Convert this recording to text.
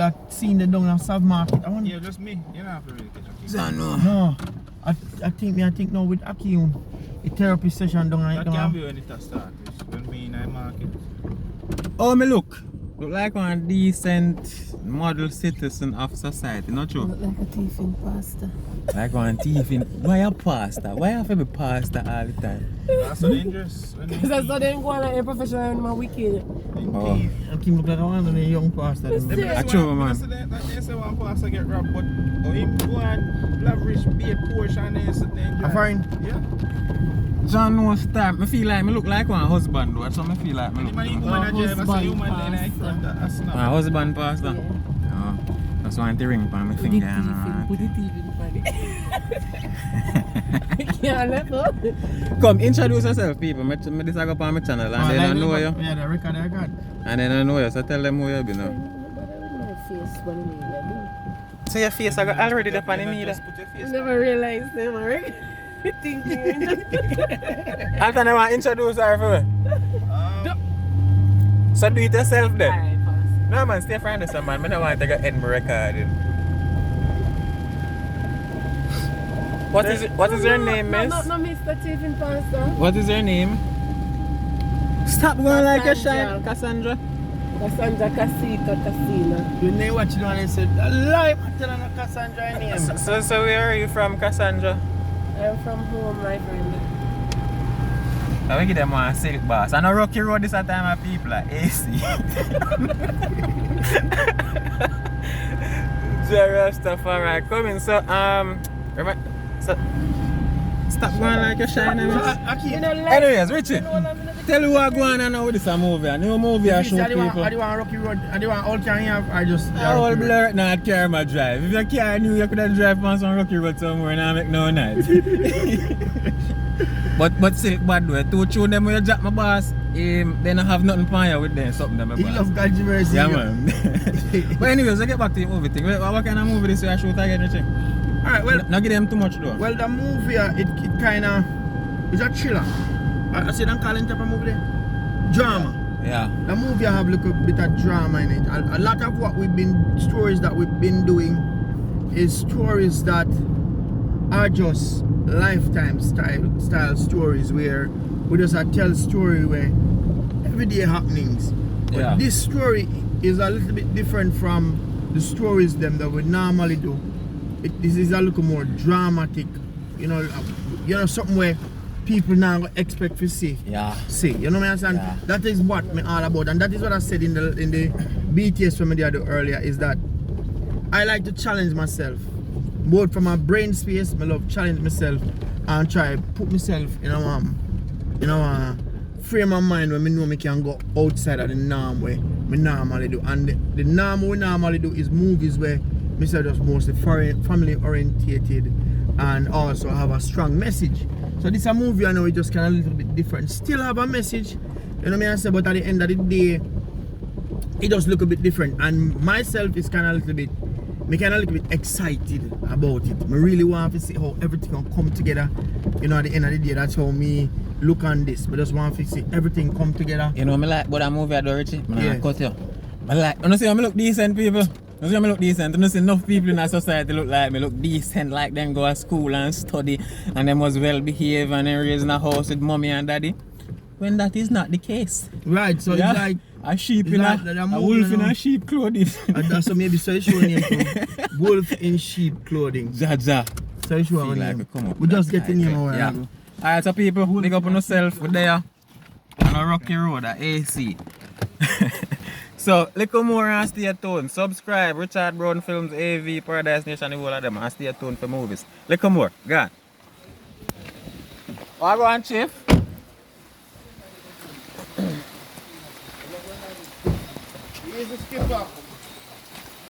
that seen the down in South Market. I want Yeah, just me. You don't have to really catch up. No. I think now with Ackeen, the therapy session down That can be when it starts. When me in the market. Oh, me look like one decent model citizen of society, not true? Look like a thief in pasta. Like one thief in. Why a pasta? Why have to be pasta all the time? That's so dangerous. Because that's how they go on like a professional and my wicked. Oh. Ackeen look like a one of the young pastor. True, man. They say one pastor get robbed, but him go and lavish be a portion and it's dangerous. I find. Yeah. John no start. I feel like me look like one husband though. That's what I feel like me look Man, like. you man a drive, I say you man then I front that snap. My husband pastor. Yeah. Oh, that's why the ring on my Put the finger. thief in funny. Can't let go. Come, introduce yourself, people. Me this I go on my channel and they don't know you. Yeah, the record I got. And they don't know you, so tell them who you be now. My face funny media. So your face I got already the funny media. Just put your I face. never realized they were thinking. After they want to introduce her for me. So do it yourself then. Alright, pass. No man, stay friend of some man. I don't want to take a Edinburgh recording. What is your name, miss? No, Mr. Thief in pasta. What is your name? Stop going like a Cassandra. shine, Cassandra. Cassandra Casina. When they watch it and they said, alive, I'm telling her Cassandra name. So where are you from, Cassandra? I'm from home, my friend. I will give them one silk boss. And a rocky road this a time of people like AC. Jerry stuff alright. Come in, so so stop going like a shine. You know, like, Anyways, Richie, tell you what going on now with this movie. A new movie I show people. I do want Rocky Road, I do want all can you have, I just... All blur, not camera drive. If your car knew you could have drive on some Rocky Road somewhere and I make no noise. But silk bad way. To show them when you drop my boss, then I have nothing for you with them, something them. He love God's mercy. Yeah, man. But anyways, let's get back to the movie thing. What kind of movie this way I shoot again, Richie? Alright, well... Not give them too much though. Well, the movie, it kind of... It's a thriller. I said I'm calling type of movie there. Drama. Yeah. The movie have a little bit of drama in it. A lot of stories that we've been doing is stories that are just lifetime style stories where we just tell story where everyday happenings. But Yeah. this story is a little bit different from the stories them that we normally do. This is a little more dramatic, you know something where people now expect to see. Yeah. See, you know what I'm saying? Yeah. That is what me all about, and that is what I said in the BTS from the other earlier, is that I like to challenge myself, both from my brain space. I love challenge myself and try put myself in a frame of mind where I know I can go outside of the norm where I normally do. And the norm we normally do is movies where I just mostly family orientated and also have a strong message. So this is a movie I know it just kind of a little bit different. Still have a message, you know what I say, but at the end of the day, it does look a bit different. And myself is kind of a little bit excited about it. I really want to see how everything will come together. You know, at the end of the day, that's how me look on this. I just want to see everything come together. You know me like but that movie I do, Richie? Yeah. Cut you. I like, you see me look decent, people. You see me look decent. You see enough people in our society look like me look decent, like them go to school and study and them was well behaved and then raised in a house with mommy and daddy. When that is not the case. Right, so Yeah. it's like A sheep in like a movie, wolf you in know. a sheep clothing. and that's so maybe so it's showing him too. Wolf in sheep clothing. Jaja. So it's showing Feel like him. we come up We with just that getting him title. away. Yeah. Alright, so people, big up on yourself. We're there on a rocky road at AC. So, little more and stay tuned. Subscribe, Richard Brown Films, AV, Paradise Nation, all of them, and stay tuned for movies. Little more, go on. What go on, Chief? Here's the skipper.